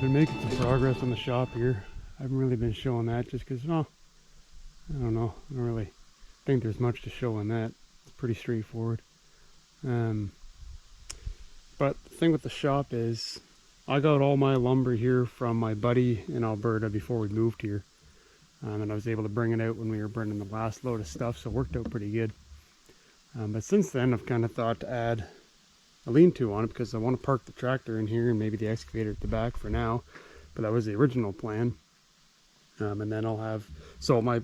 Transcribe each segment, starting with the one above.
been making some progress on the shop here. I haven't really been showing that just because, well, I don't know. I don't really think there's much to show on that. It's pretty straightforward. But the thing with the shop is I got all my lumber here from my buddy in Alberta before we moved here. And I was able to bring it out when we were burning the last load of stuff, so it worked out pretty good. But since then, I've kind of thought to add a lean-to on it because I want to park the tractor in here and maybe the excavator at the back for now. But that was the original plan. And then I'll have, so my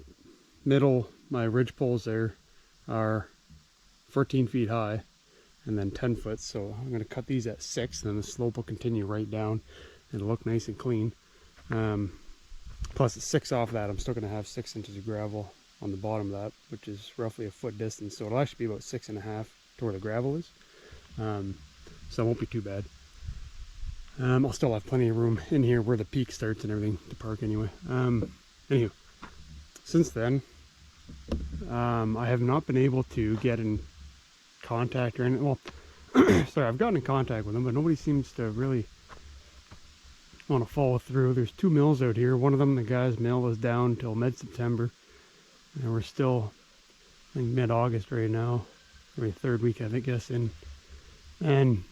ridge poles there are 14 feet high and then 10 foot. So I'm going to cut these at 6, and then the slope will continue right down. It'll look nice and clean. Plus at 6 off that, I'm still going to have 6 inches of gravel on the bottom of that, which is roughly a foot distance. So it'll actually be about 6.5 to where the gravel is. So it won't be too bad. I'll still have plenty of room in here where the peak starts and everything to park anyway. Anywho, since then, I have not been able to get in contact or anything. Well, sorry, I've gotten in contact with them, but nobody seems to really want to follow through. There's 2 mills out here. One of them, the guy's mill, is down till mid-September, and we're still, I think, mid-August right now, or 3rd week, I guess, in. And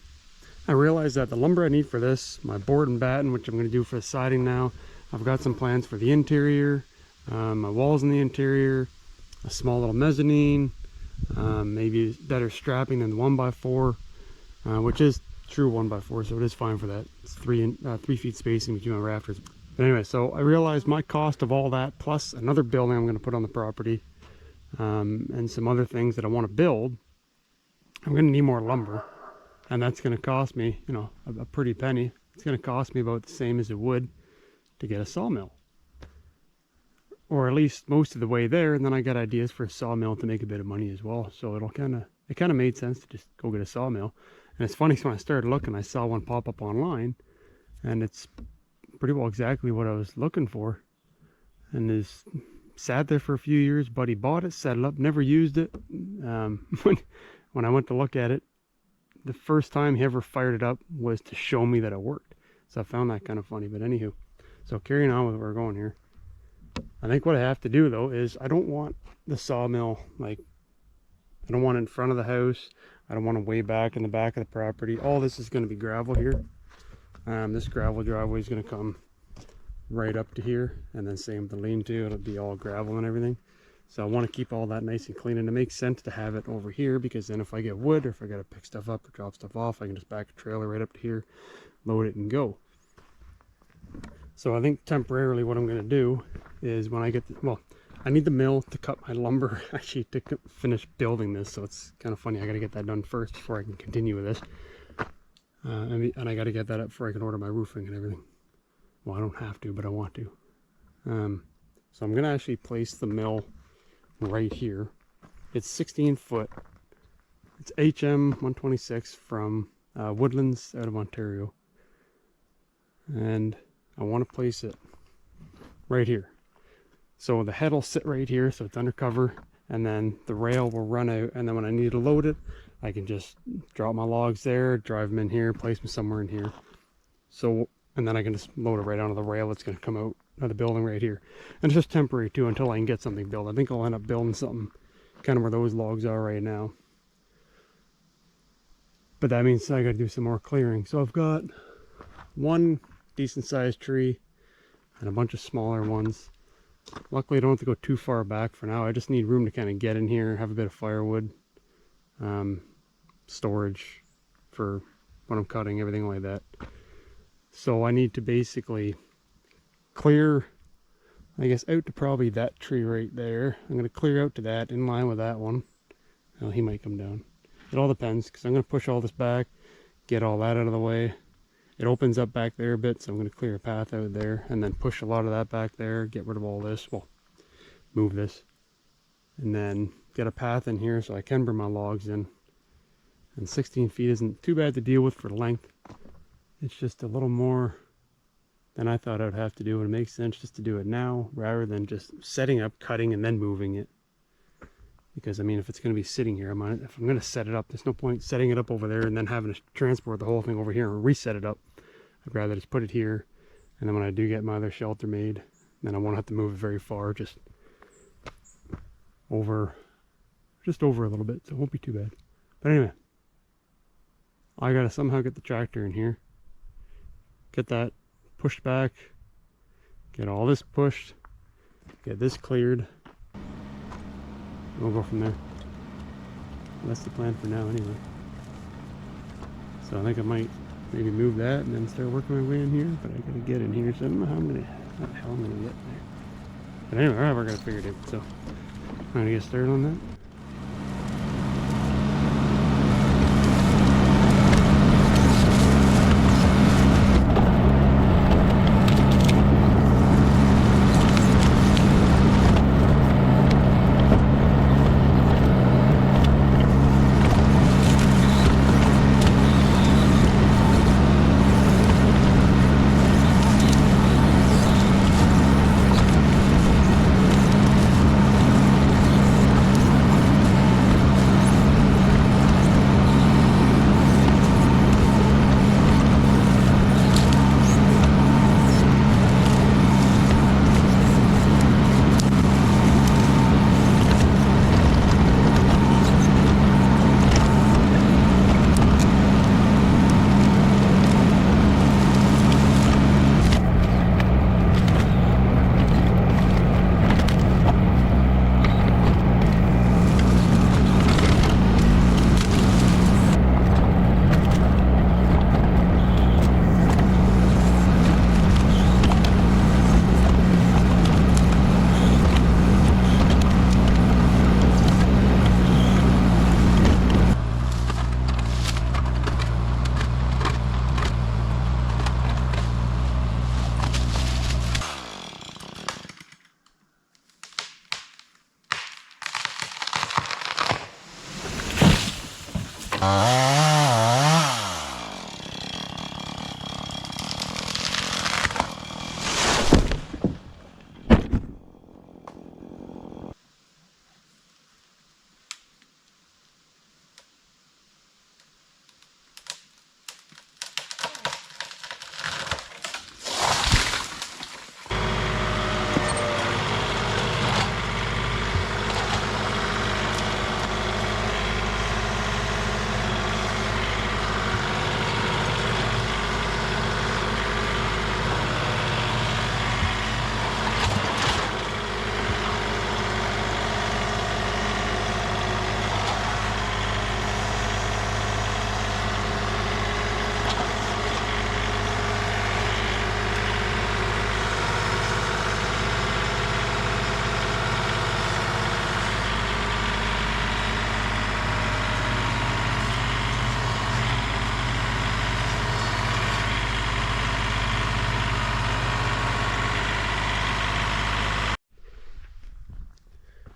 I realized that the lumber I need for this, my board and batten, which I'm going to do for the siding now, I've got some plans for the interior, my walls in the interior, a small little mezzanine, maybe better strapping than the 1x4, which is true 1x4, so it is fine for that. It's 3 feet spacing between my rafters. But anyway, so I realized my cost of all that, plus another building I'm going to put on the property, and some other things that I want to build, I'm going to need more lumber. And that's going to cost me, you know, a pretty penny. It's going to cost me about the same as it would to get a sawmill. Or at least most of the way there, and then I got ideas for a sawmill to make a bit of money as well. So it kind of made sense to just go get a sawmill. And it's funny, so when I started looking, I saw one pop up online, and it's pretty well exactly what I was looking for. And is sat there for a few years. Buddy bought it, set it up, never used it. When I went to look at it, the first time he ever fired it up was to show me that it worked. So I found that kind of funny. But anywho, so carrying on with where we're going here. I think what I have to do though is I don't want the sawmill, like, I don't want it in front of the house. I don't want it way back in the back of the property. All this is going to be gravel here. This gravel driveway is going to come right up to here, and then same with the lean-to. It'll be all gravel and everything. So I want to keep all that nice and clean, and it makes sense to have it over here because then if I get wood or if I got to pick stuff up or drop stuff off, I can just back a trailer right up to here, load it and go. So I think temporarily what I'm going to do is when I get, well, I need the mill to cut my lumber actually to finish building this. So it's kind of funny. I got to get that done first before I can continue with this. And I got to get that up before I can order my roofing and everything. Well, I don't have to, but I want to. So I'm going to actually place the mill right here. It's 16 foot. It's HM 126 from Woodlands out of Ontario. And I want to place it right here. So the head will sit right here, so it's undercover, and then the rail will run out, and then when I need to load it, I can just drop my logs there, drive them in here, place them somewhere in here. So, and then I can just load it right onto the rail that's going to come out of the building right here. And it's just temporary too until I can get something built. I think I'll end up building something kind of where those logs are right now. But that means I got to do some more clearing. So I've got one decent sized tree and a bunch of smaller ones. Luckily I don't have to go too far back for now. I just need room to kind of get in here, have a bit of firewood, storage for when I'm cutting, everything like that. So I need to basically clear, I guess, out to probably that tree right there. I'm going to clear out to that in line with that one. Well, he might come down. It all depends because I'm going to push all this back, get all that out of the way. It opens up back there a bit, so I'm going to clear a path out there and then push a lot of that back there, get rid of all this, well, move this, and then get a path in here so I can bring my logs in. And 16 feet isn't too bad to deal with for length. It's just a little more than I thought I would have to do, and it makes sense just to do it now rather than just setting up, cutting, and then moving it. Because I mean, if it's going to be sitting here, if I'm going to set it up, there's no point setting it up over there and then having to transport the whole thing over here and reset it up. I'd rather just put it here And then when I do get my other shelter made, then I won't have to move it very far, just over a little bit, so it won't be too bad. But anyway, I gotta somehow get the tractor in here, get that pushed back, get all this pushed, get this cleared. We'll go from there. That's the plan for now anyway. So I think I might maybe move that and then start working my way in here, but I gotta get in here, so I don't know how the hell I'm gonna get there. But anyway, we're gonna figure it out, so I'm gonna get started on that.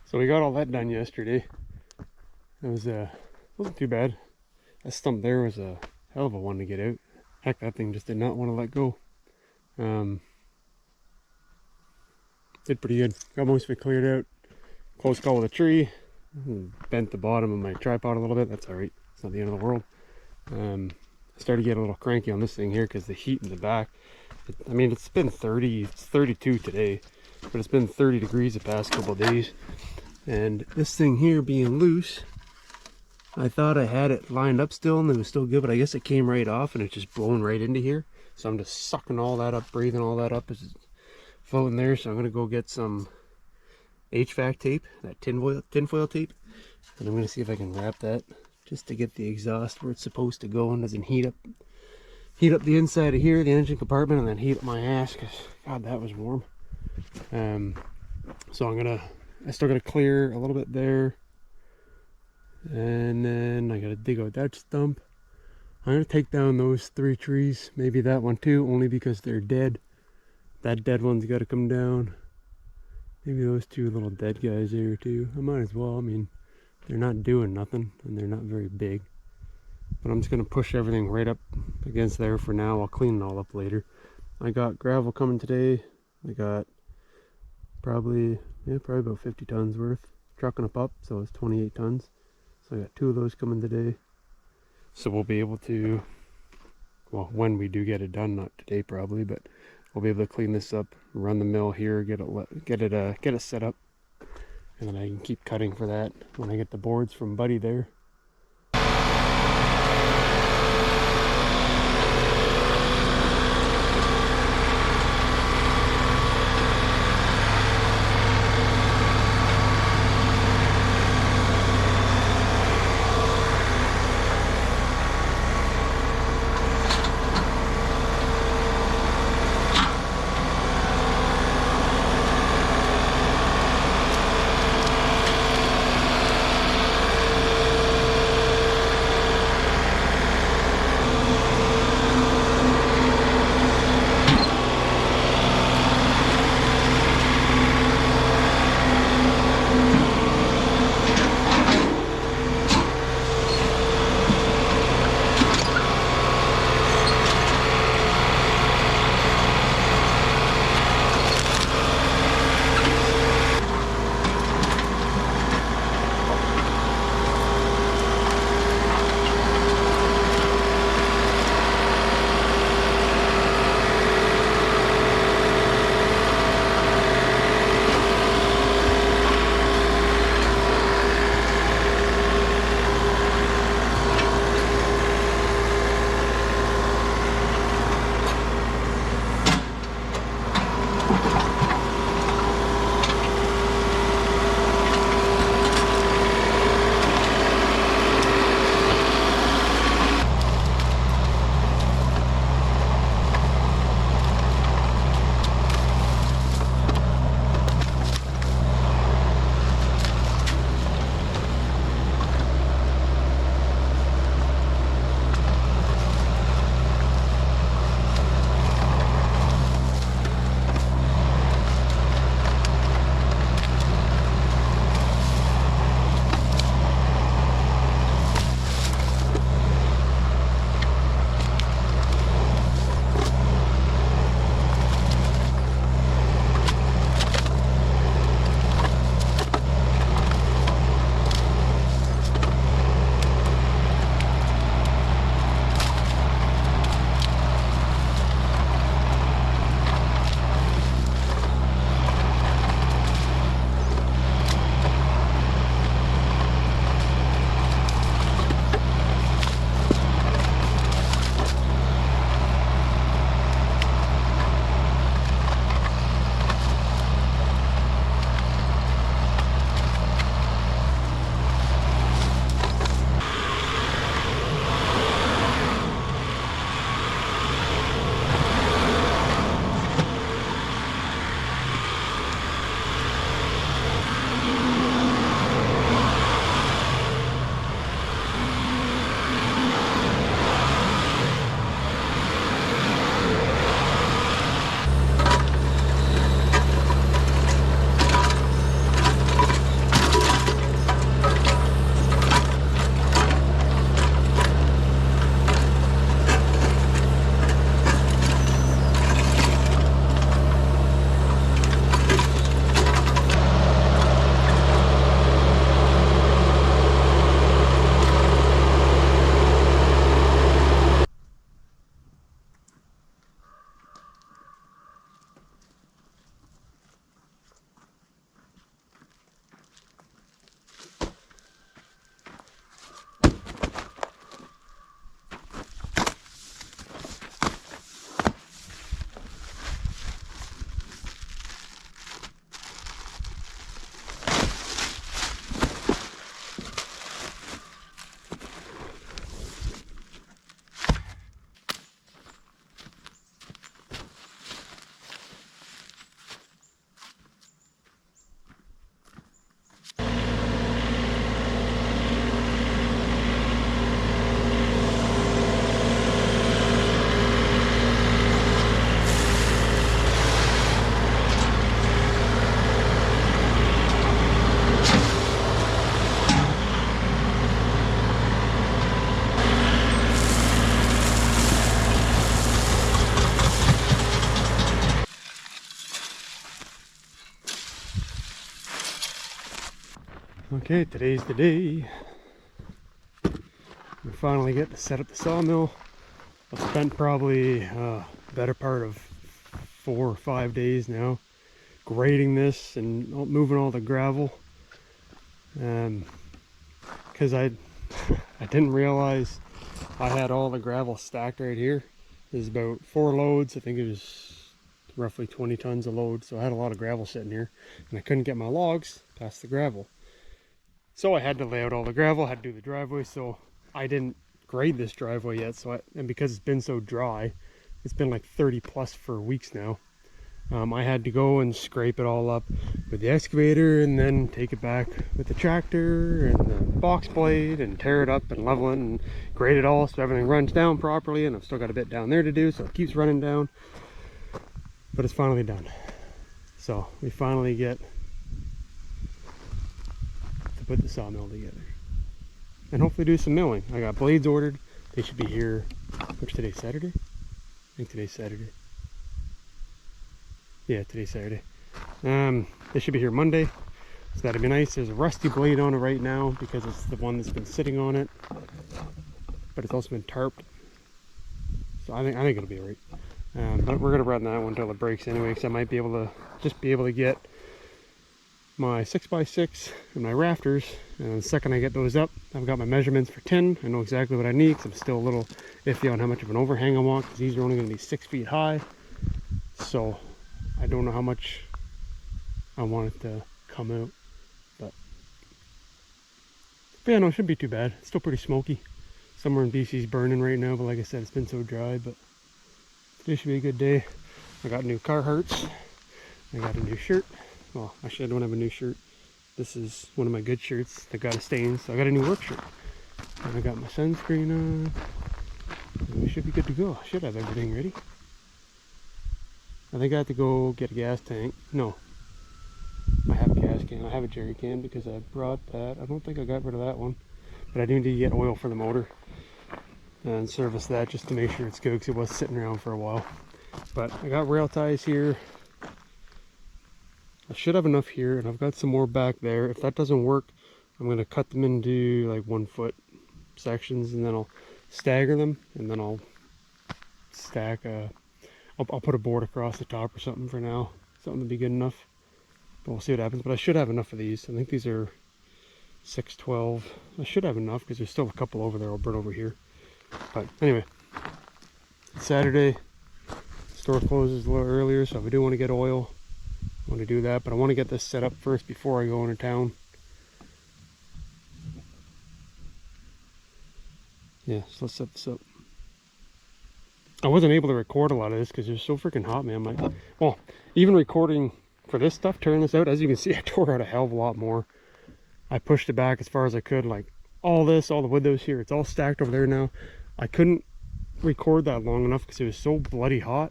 So we got all that done yesterday. It was wasn't too bad. That stump there was a hell of a one to get out. Heck, that thing just did not want to let go. Did pretty good. Got most of it cleared out. Close call with a tree. Bent the bottom of my tripod a little bit. That's alright. It's not the end of the world. I started getting a little cranky on this thing here because the heat in the back. I mean, it's been 30, it's 32 today, but it's been 30 degrees the past couple of days. And this thing here being loose, I thought I had it lined up still and it was still good, but I guess it came right off and it's just blown right into here. So I'm just sucking all that up, breathing all that up as it's floating there. So I'm gonna go get some HVAC tape, that tinfoil tape, and I'm gonna see if I can wrap that just to get the exhaust where it's supposed to go and doesn't heat up the inside of here, the engine compartment, and then heat up my ass, because God, that was warm. So I still gotta clear a little bit there, and then I gotta dig out that stump. I'm gonna take down those 3 trees, maybe that one too, only because they're dead. That dead one's gotta come down. Maybe those 2 little dead guys there too. I might as well. I mean, they're not doing nothing and they're not very big. But I'm just gonna push everything right up against there for now. I'll clean it all up later. I got gravel coming today. I got probably about 50 tons worth. Trucking up, so it's 28 tons. So I got 2 of those coming today. So we'll be able to, well, when we do get it done, not today probably, but we'll be able to clean this up, run the mill here, get it set up, and then I can keep cutting for that when I get the boards from Buddy there. Okay, today's the day. We finally get to set up the sawmill. I've spent probably better part of 4 or 5 days now, grading this and moving all the gravel. Because I didn't realize I had all the gravel stacked right here. There's about 4 loads. I think it was roughly 20 tons a load. So I had a lot of gravel sitting here, and I couldn't get my logs past the gravel. So I had to lay out all the gravel, had to do the driveway. So I didn't grade this driveway yet. And because it's been so dry, it's been like 30 plus for weeks now. I had to go and scrape it all up with the excavator and then take it back with the tractor and the box blade and tear it up and level it and grade it all so everything runs down properly. And I've still got a bit down there to do, so it keeps running down. But it's finally done. So we finally get to put the sawmill together and hopefully do some milling. I got blades ordered. They should be here. Which today's Saturday? I think today's Saturday. Yeah, today's Saturday. They should be here Monday, so that'd be nice. There's a rusty blade on it right now because it's the one that's been sitting on it, but it's also been tarped. So I think it'll be alright. But we're gonna run that one until it breaks anyway, because I might be able to get my 6x6 and my rafters. And the second I get those up, I've got my measurements for 10. I know exactly what I need, because I'm still a little iffy on how much of an overhang I want, because these are only going to be 6 feet high. So I don't know how much I want it to come out, but yeah, no, it shouldn't be too bad. It's still pretty smoky. Somewhere in BC's burning right now, but like I said, it's been so dry. But today should be a good day. I got new Carhartts. I got a new shirt. Well, actually, I don't have a new shirt. This is one of my good shirts that got a stain, so I got a new work shirt. And I got my sunscreen on. And we should be good to go. I should have everything ready. I think I have to go get a gas tank. No, I have a gas can. I have a jerry can because I brought that. I don't think I got rid of that one, but I do need to get oil for the motor and service that just to make sure it's good, because it was sitting around for a while. But I got rail ties here. I should have enough here, and I've got some more back there. If that doesn't work, I'm going to cut them into like 1 foot sections, and then I'll stagger them, and then I'll stack I'll put a board across the top or something for now. Something to be good enough. But we'll see what happens. But I should have enough of these. I think these are 612. I should have enough because there's still a couple over there. I'll burn over here. But anyway, it's Saturday. The store closes a little earlier, so if I do want to get oil, I want to do that. But I want to get this set up first before I go into town. Yeah, so let's set this up. I wasn't able to record a lot of this because it was so freaking hot, man. Well, even recording for this stuff, turning this out, as you can see, I tore out a hell of a lot more. I pushed it back as far as I could, like all the wood that was here, it's all stacked over there now. I couldn't record that long enough because it was so bloody hot.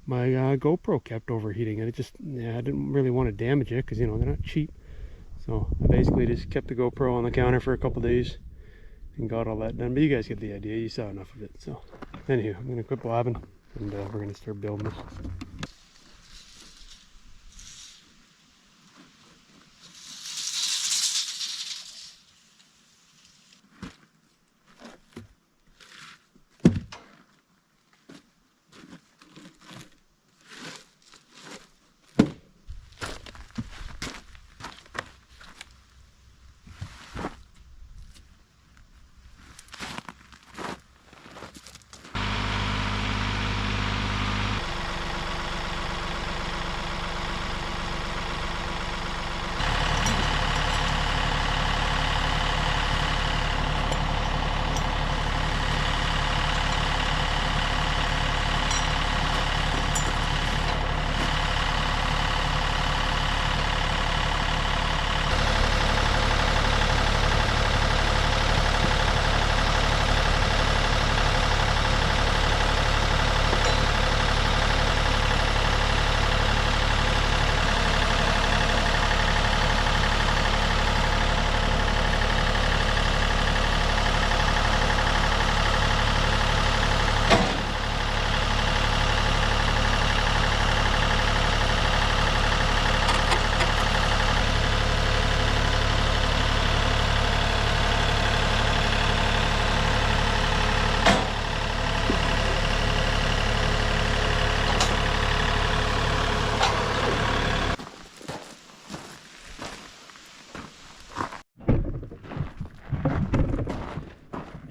My GoPro kept overheating, and I didn't really want to damage it because, you know, they're not cheap. So I basically just kept the GoPro on the counter for a couple days and got all that done. But you guys get the idea. You saw enough of it. So anywho, I'm gonna quit blabbing, and we're gonna start building this.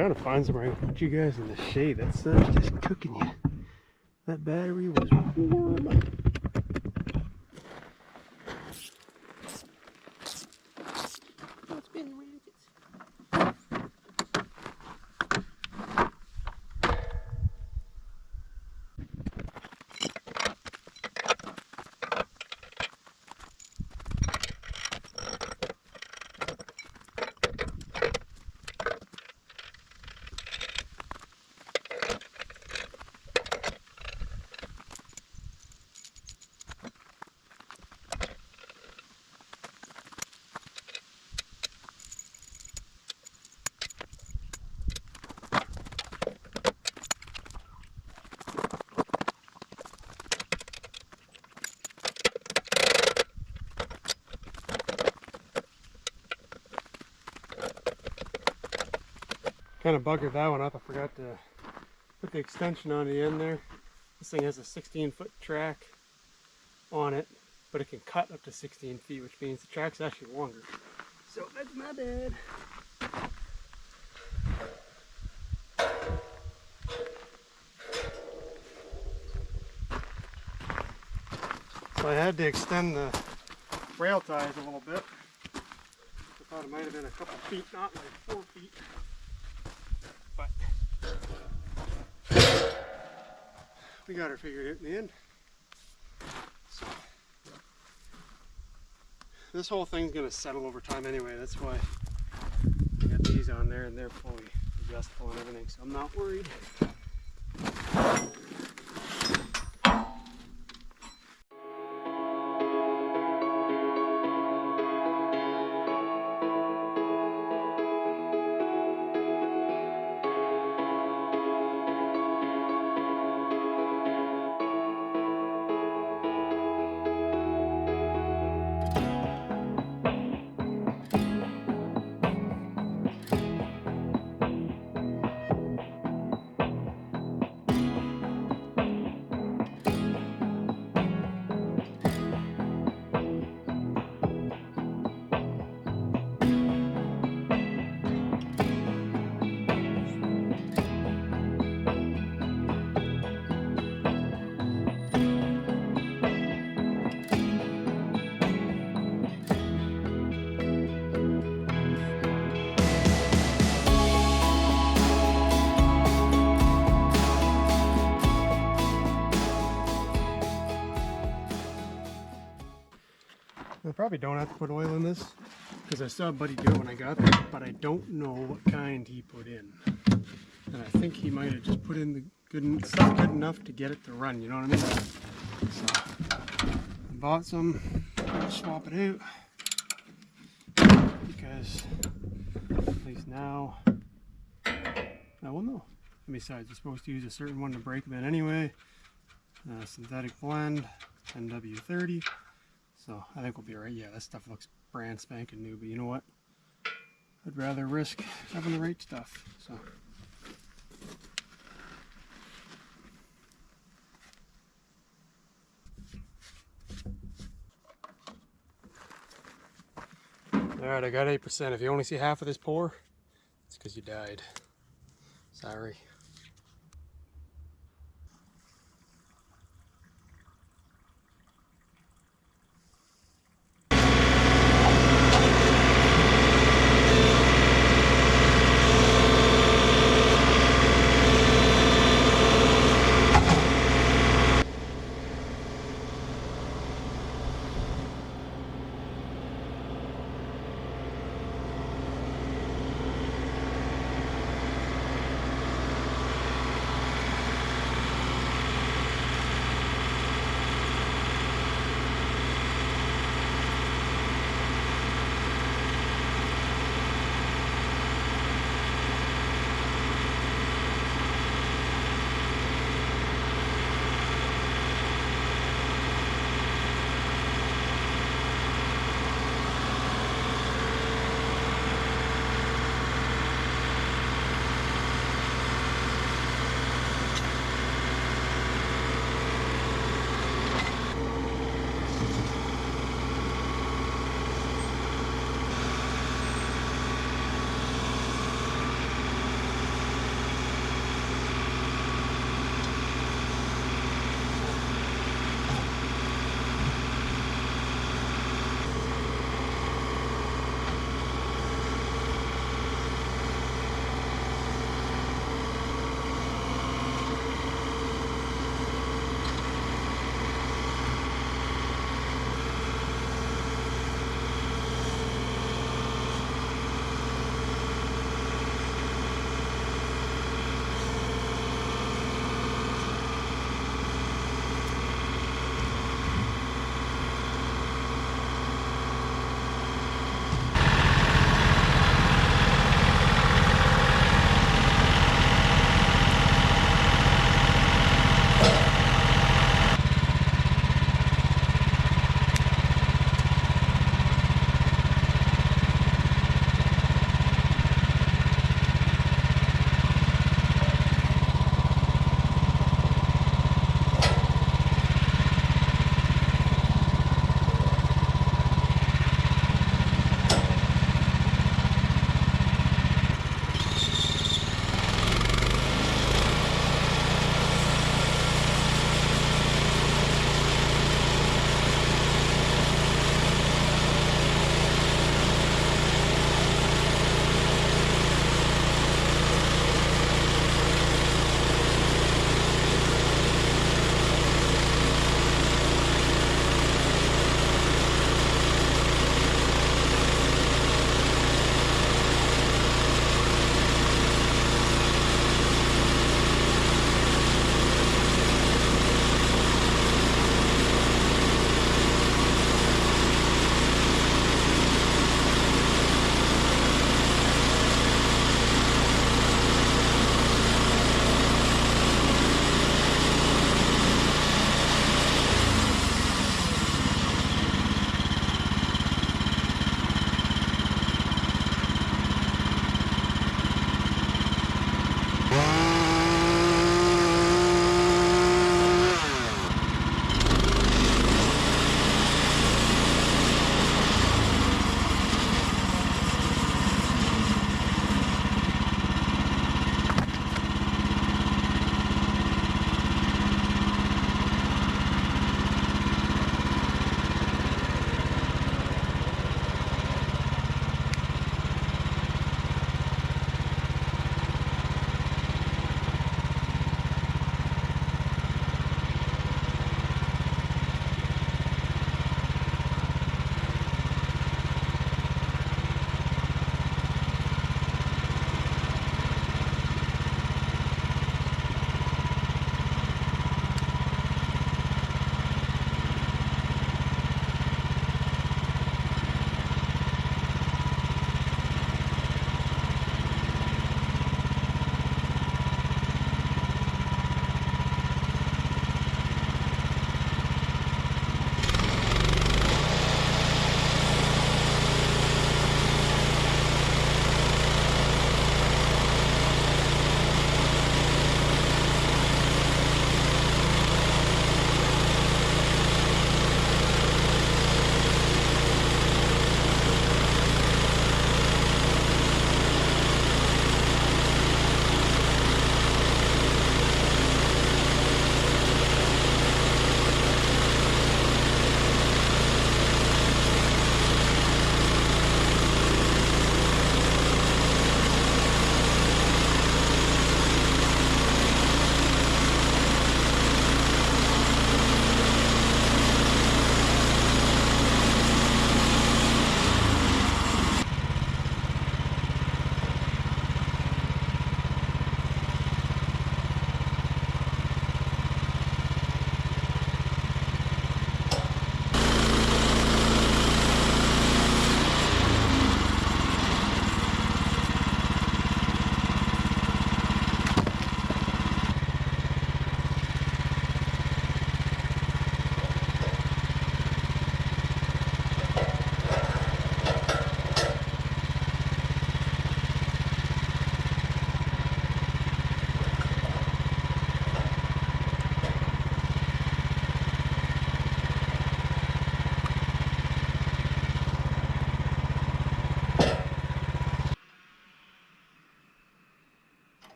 trying to find somewhere I can put you guys in the shade. That sun's just cooking you. That battery was warm. Kind of buggered that one up. I forgot to put the extension on the end there. This thing has a 16-foot track on it, but it can cut up to 16 feet, which means the track's actually longer. So that's my bad. So I had to extend the rail ties a little bit. I thought it might have been a couple feet, not like 4 feet. But we got her figured out in the end. So this whole thing's gonna settle over time anyway. That's why I got these on there and they're fully adjustable and everything, so I'm not worried. I probably don't have to put oil in this because I saw Buddy do it when I got there, but I don't know what kind he put in. And I think he might have just put in the stuff good enough to get it to run, you know what I mean? So I bought some, I'll swap it out because at least now I will know. And besides, you're supposed to use a certain one to break them in anyway. Synthetic blend, NW30. So I think we'll be alright. Yeah, this stuff looks brand spanking new, but you know what? I'd rather risk having the right stuff. So alright, I got 8%. If you only see half of this pour, it's because you died. Sorry.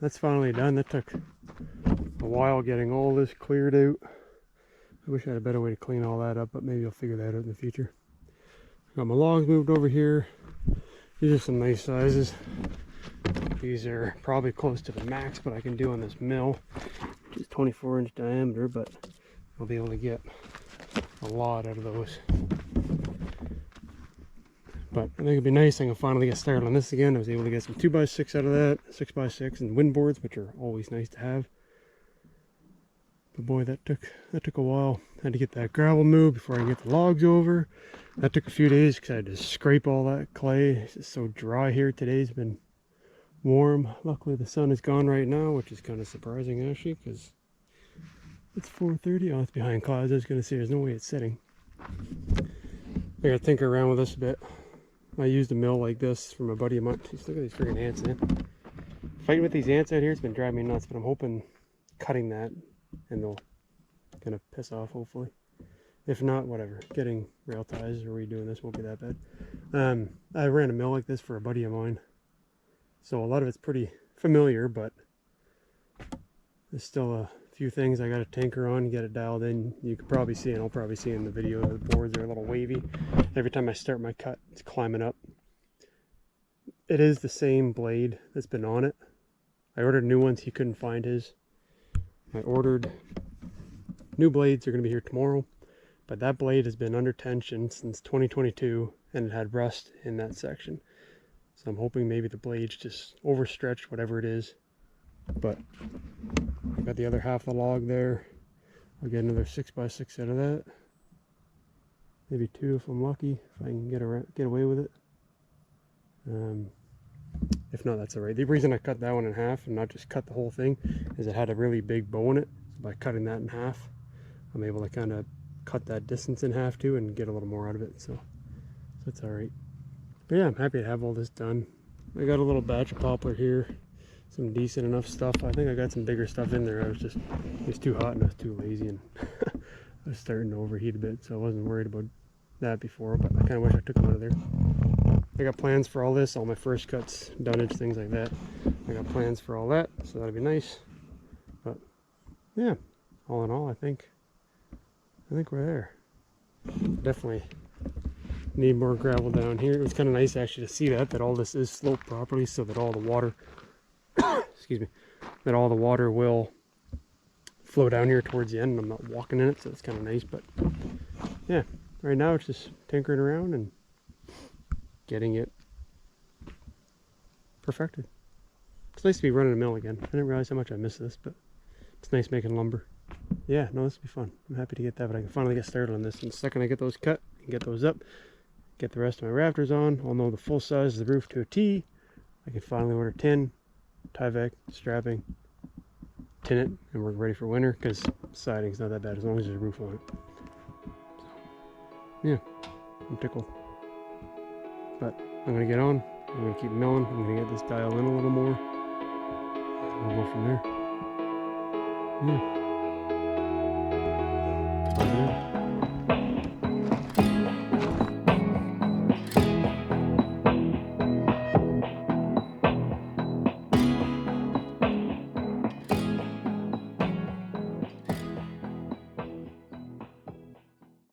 that's finally done. That took a while getting all this cleared out. I wish I had a better way to clean all that up, but maybe I'll figure that out in the future. Got my logs moved over here. These are some nice sizes. These are probably close to the max what I can do on this mill, which is 24-inch diameter, but I'll be able to get a lot out of those. But I think it'd be nice. I can finally get started on this again. I was able to get some 2x6 out of that, 6x6, and wind boards, which are always nice to have. But boy, that took a while. I had to get that gravel moved before I get the logs over. That took a few days because I had to scrape all that clay. It's just so dry here. Today's been warm. Luckily the sun is gone right now, which is kind of surprising actually, because it's 4:30. Oh, it's behind clouds. I was going to say there's no way it's setting. I gotta tinker around with this a bit. I used a mill like this from a buddy of mine. Just look at these freaking ants, man. Fighting with these ants out here, it's been driving me nuts, but I'm hoping cutting that and they'll kind of piss off, hopefully. If not, whatever. Getting rail ties or redoing this won't be that bad. I ran a mill like this for a buddy of mine, so a lot of it's pretty familiar, but there's still a few things I got to tinker on, get it dialed in. You can probably see, and I'll probably see in the video, the boards are a little wavy. Every time I start my cut, it's climbing up. It is the same blade that's been on it. I ordered new ones. He couldn't find his. I ordered new blades. They're going to be here tomorrow. But that blade has been under tension since 2022, and it had rust in that section. So I'm hoping maybe the blade's just overstretched, whatever it is. But I got the other half of the log there. I'll get another 6x6 out of that. Maybe 2 if I'm lucky, if I can get away with it. If not, that's alright. The reason I cut that one in half and not just cut the whole thing is it had a really big bow in it. So by cutting that in half, I'm able to kind of cut that distance in half too and get a little more out of it. So that's alright. But yeah, I'm happy to have all this done. I got a little batch of poplar here. Some decent enough stuff. I think I got some bigger stuff in there. It was too hot and I was too lazy, and I was starting to overheat a bit, so I wasn't worried about that before, but I kind of wish I took them out of there. I got plans for all this, all my first cuts, dunnage, things like that. I got plans for all that, so that'd be nice. But yeah, all in all, I think we're there. Definitely need more gravel down here. It was kind of nice actually to see that all this is sloped properly, so that all the water excuse me, that all the water will flow down here towards the end and I'm not walking in it, so it's kind of nice. But yeah, right now it's just tinkering around and getting it perfected. It's nice to be running a mill again. I didn't realize how much I missed this, but it's nice making lumber. Yeah, no, this will be fun. I'm happy to get that, but I can finally get started on this. And the second I get those cut and get those up, get the rest of my rafters on, I'll know the full size of the roof to a T. I can finally order tin, Tyvek, strapping, tin it, and we're ready for winter, because siding's not that bad as long as there's a roof on it. So, yeah, I'm tickled. But I'm going to get on, I'm going to keep milling, I'm going to get this dialed in a little more, and we'll go from there. Yeah.